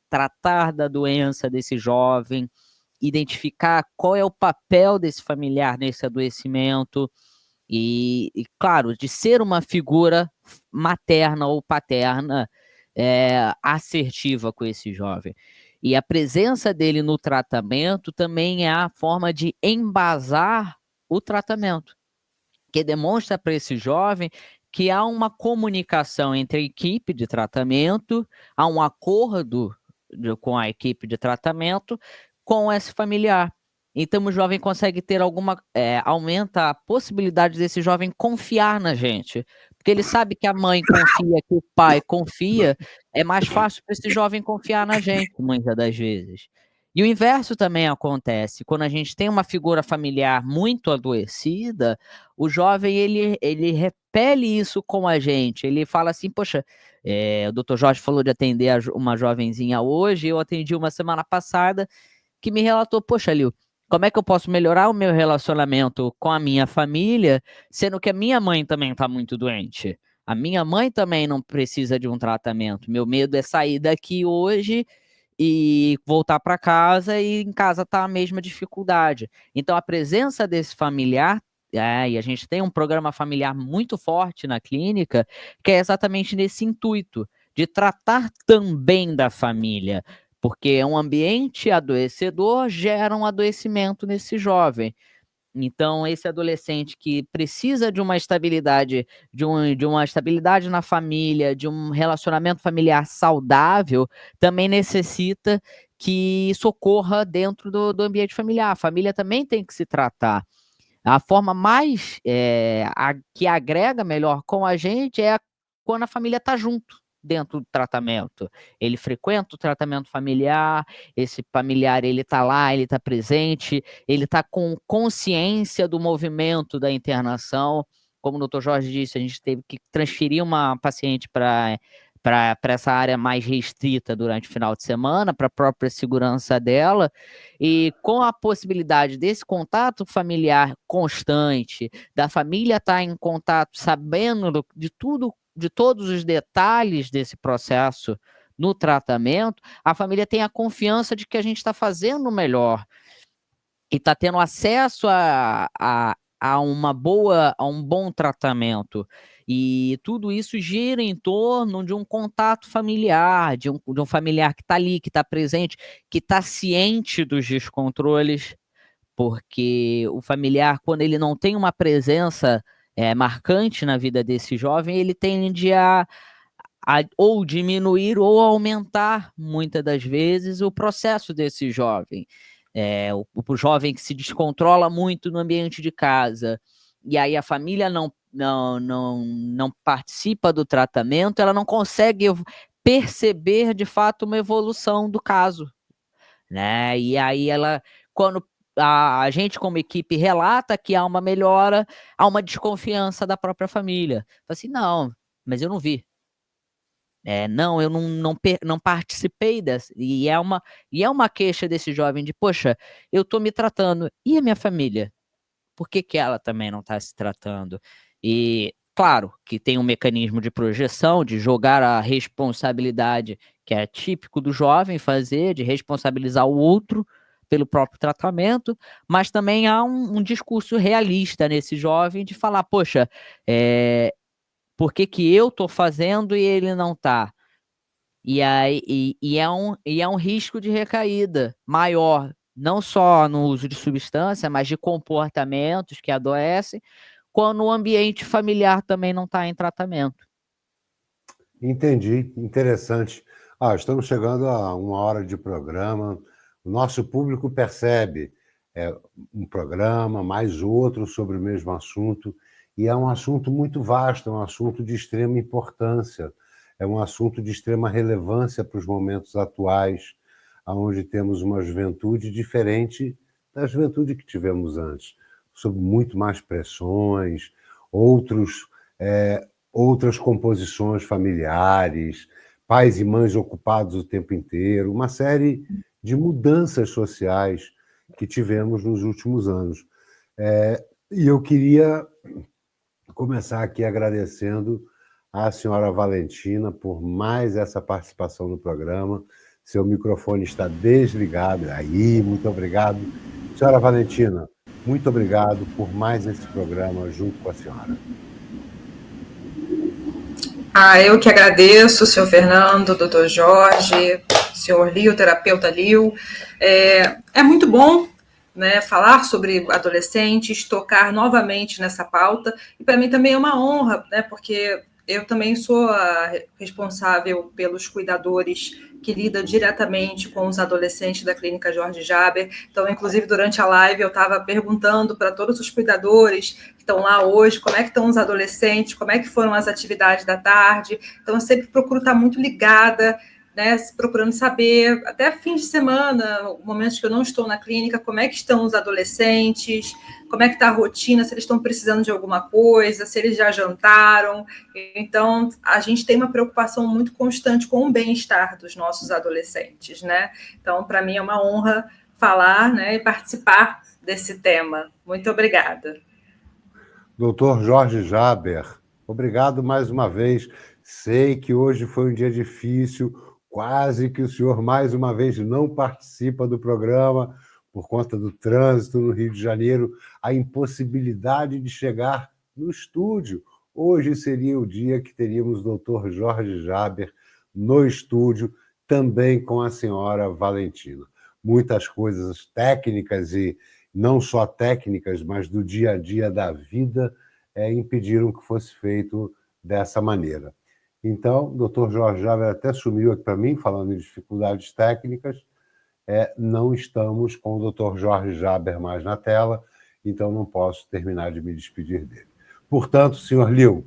tratar da doença desse jovem, identificar qual é o papel desse familiar nesse adoecimento, e claro, de ser uma figura materna ou paterna assertiva com esse jovem. E a presença dele no tratamento também é a forma de embasar o tratamento, que demonstra para esse jovem que há uma comunicação entre a equipe de tratamento, há um acordo com a equipe de tratamento com esse familiar. Então o jovem consegue ter aumenta a possibilidade desse jovem confiar na gente, porque ele sabe que a mãe confia, que o pai confia, é mais fácil para esse jovem confiar na gente, muitas das vezes. E o inverso também acontece, quando a gente tem uma figura familiar muito adoecida, o jovem ele repele isso com a gente, ele fala assim: poxa, o doutor Jorge falou de atender uma jovenzinha hoje, eu atendi uma semana passada, que me relatou: poxa, Lil, como é que eu posso melhorar o meu relacionamento com a minha família, sendo que a minha mãe também está muito doente? A minha mãe também não precisa de um tratamento. Meu medo é sair daqui hoje e voltar para casa e em casa tá a mesma dificuldade. Então, a presença desse familiar, e a gente tem um programa familiar muito forte na clínica, que é exatamente nesse intuito, de tratar também da família, porque um ambiente adoecedor gera um adoecimento nesse jovem. Então, esse adolescente que precisa de uma estabilidade, de uma estabilidade na família, de um relacionamento familiar saudável, também necessita que socorra dentro do ambiente familiar. A família também tem que se tratar. A forma mais que agrega melhor com a gente é quando a família está junto. dentro do tratamento? Ele frequenta o tratamento familiar, esse familiar ele está lá, ele está presente, ele está com consciência do movimento da internação. Como o doutor Jorge disse, a gente teve que transferir uma paciente para essa área mais restrita durante o final de semana, para a própria segurança dela, e com a possibilidade desse contato familiar constante, da família estar em contato, sabendo de tudo, de todos os detalhes desse processo no tratamento, a família tem a confiança de que a gente está fazendo o melhor e está tendo acesso a um bom tratamento. E tudo isso gira em torno de um contato familiar, de um familiar que está ali, que está presente, que está ciente dos descontroles, porque o familiar, quando ele não tem uma presença marcante na vida desse jovem, ele tende a ou diminuir ou aumentar, muitas das vezes, o processo desse jovem. O jovem que se descontrola muito no ambiente de casa, e aí a família não participa do tratamento, ela não consegue perceber, de fato, uma evolução do caso, né? E aí quando a gente como equipe relata que há uma melhora, há uma desconfiança da própria família. Fala assim, não, mas eu não vi. Não, eu não participei dessa. E é uma queixa desse jovem de, poxa, eu estou me tratando, e a minha família? Por que ela também não está se tratando? E, claro, que tem um mecanismo de projeção, de jogar a responsabilidade, que é típico do jovem fazer, de responsabilizar o outro pelo próprio tratamento, mas também há um discurso realista nesse jovem de falar, poxa, por que eu estou fazendo e ele não está? E é um risco de recaída maior, não só no uso de substância, mas de comportamentos que adoecem, quando o ambiente familiar também não está em tratamento. Entendi, interessante. Estamos chegando a 1 hora de programa. O nosso público percebe um programa, mais outro sobre o mesmo assunto, e é um assunto muito vasto, é um assunto de extrema importância, é um assunto de extrema relevância para os momentos atuais, onde temos uma juventude diferente da juventude que tivemos antes, sob muito mais pressões, outras composições familiares, pais e mães ocupados o tempo inteiro, uma série de mudanças sociais que tivemos nos últimos anos. E eu queria começar aqui agradecendo à senhora Valentina por mais essa participação no programa. Seu microfone está desligado. Aí, muito obrigado. Senhora Valentina, muito obrigado por mais esse programa junto com a senhora. Eu que agradeço, senhor Fernando, doutor Jorge, senhor Lio, terapeuta Lio. É muito bom, né, falar sobre adolescentes, tocar novamente nessa pauta, e para mim também é uma honra, né, porque eu também sou a responsável pelos cuidadores que lidam diretamente com os adolescentes da Clínica Jorge Jaber. Então, inclusive, durante a live, eu estava perguntando para todos os cuidadores que estão lá hoje, como é que estão os adolescentes, como é que foram as atividades da tarde. Então, eu sempre procuro estar muito ligada, né, procurando saber, até fim de semana, momentos que eu não estou na clínica, como é que estão os adolescentes, como é que está a rotina, se eles estão precisando de alguma coisa, se eles já jantaram. Então, a gente tem uma preocupação muito constante com o bem-estar dos nossos adolescentes, né? Então, para mim é uma honra falar, né, e participar desse tema. Muito obrigada. Doutor Jorge Jaber, obrigado mais uma vez. Sei que hoje foi um dia difícil, quase que o senhor mais uma vez não participa do programa por conta do trânsito no Rio de Janeiro, a impossibilidade de chegar no estúdio. Hoje seria o dia que teríamos o doutor Jorge Jaber no estúdio, também com a senhora Valentina. Muitas coisas técnicas, e não só técnicas, mas do dia a dia da vida, impediram que fosse feito dessa maneira. Então, o doutor Jorge Jaber até sumiu aqui para mim, falando em dificuldades técnicas. Não estamos com o doutor Jorge Jaber mais na tela, então não posso terminar de me despedir dele. Portanto, senhor Lio,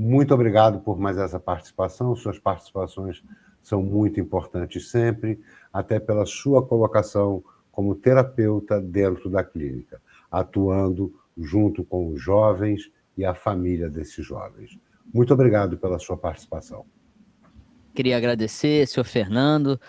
Muito obrigado por mais essa participação. Suas participações são muito importantes sempre, até pela sua colocação como terapeuta dentro da clínica, atuando junto com os jovens e a família desses jovens. Muito obrigado pela sua participação. Queria agradecer, senhor Fernando,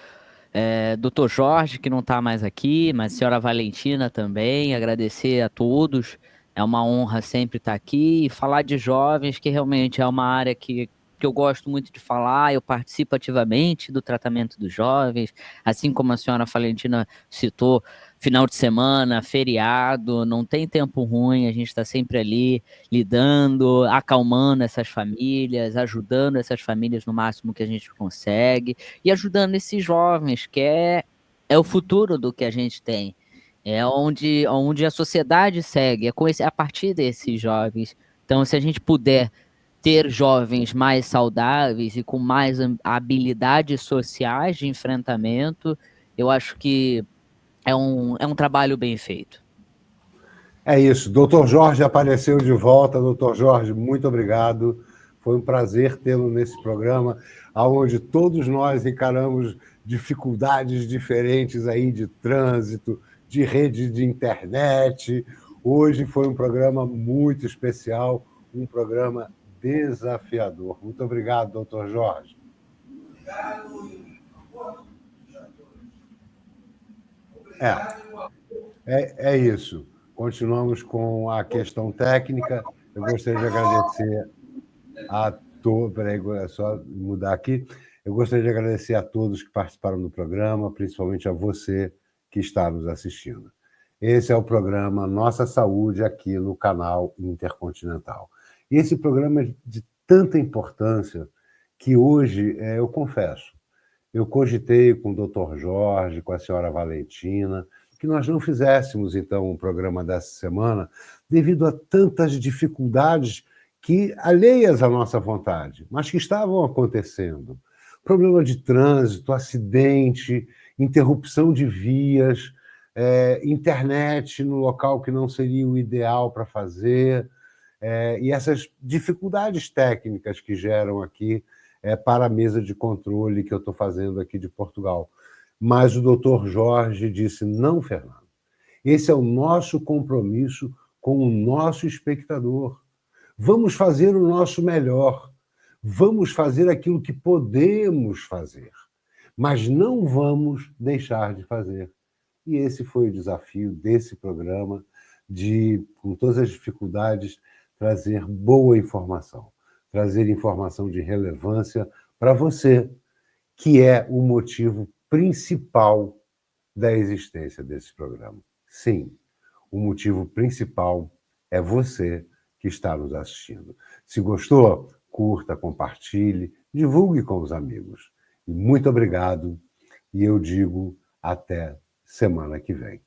doutor Jorge, que não está mais aqui, mas senhora Valentina também, agradecer a todos. É uma honra sempre estar aqui e falar de jovens, que realmente é uma área que eu gosto muito de falar. Eu participo ativamente do tratamento dos jovens, assim como a senhora Valentina citou, final de semana, feriado, não tem tempo ruim, a gente está sempre ali lidando, acalmando essas famílias, ajudando essas famílias no máximo que a gente consegue e ajudando esses jovens, que é o futuro do que a gente tem. É onde a sociedade segue, é a partir desses jovens. Então, se a gente puder ter jovens mais saudáveis e com mais habilidades sociais de enfrentamento, eu acho que é um trabalho bem feito. É isso. Doutor Jorge apareceu de volta. Doutor Jorge, muito obrigado. Foi um prazer tê-lo nesse programa, onde todos nós encaramos dificuldades diferentes aí de trânsito, de rede de internet. Hoje foi um programa muito especial, um programa desafiador. Muito obrigado, doutor Jorge. É isso. Continuamos com a questão técnica. Eu gostaria de agradecer a todos. Peraí, é só mudar aqui. Eu gostaria de agradecer a todos que participaram do programa, principalmente a você que está nos assistindo. Esse é o programa Nossa Saúde, aqui no canal Intercontinental. E esse programa é de tanta importância que hoje, eu confesso, eu cogitei com o Dr. Jorge, com a senhora Valentina, que nós não fizéssemos, então, um programa dessa semana, devido a tantas dificuldades que alheias à nossa vontade, mas que estavam acontecendo. Problema de trânsito, acidente, interrupção de vias, internet no local que não seria o ideal para fazer, e essas dificuldades técnicas que geram aqui para a mesa de controle que eu estou fazendo aqui de Portugal. Mas o doutor Jorge disse, não, Fernando, esse é o nosso compromisso com o nosso espectador. Vamos fazer o nosso melhor, vamos fazer aquilo que podemos fazer, mas não vamos deixar de fazer. E esse foi o desafio desse programa, de, com todas as dificuldades, trazer boa informação, trazer informação de relevância para você, que é o motivo principal da existência desse programa. Sim, o motivo principal é você que está nos assistindo. Se gostou, curta, compartilhe, divulgue com os amigos. E muito obrigado, e eu digo até semana que vem.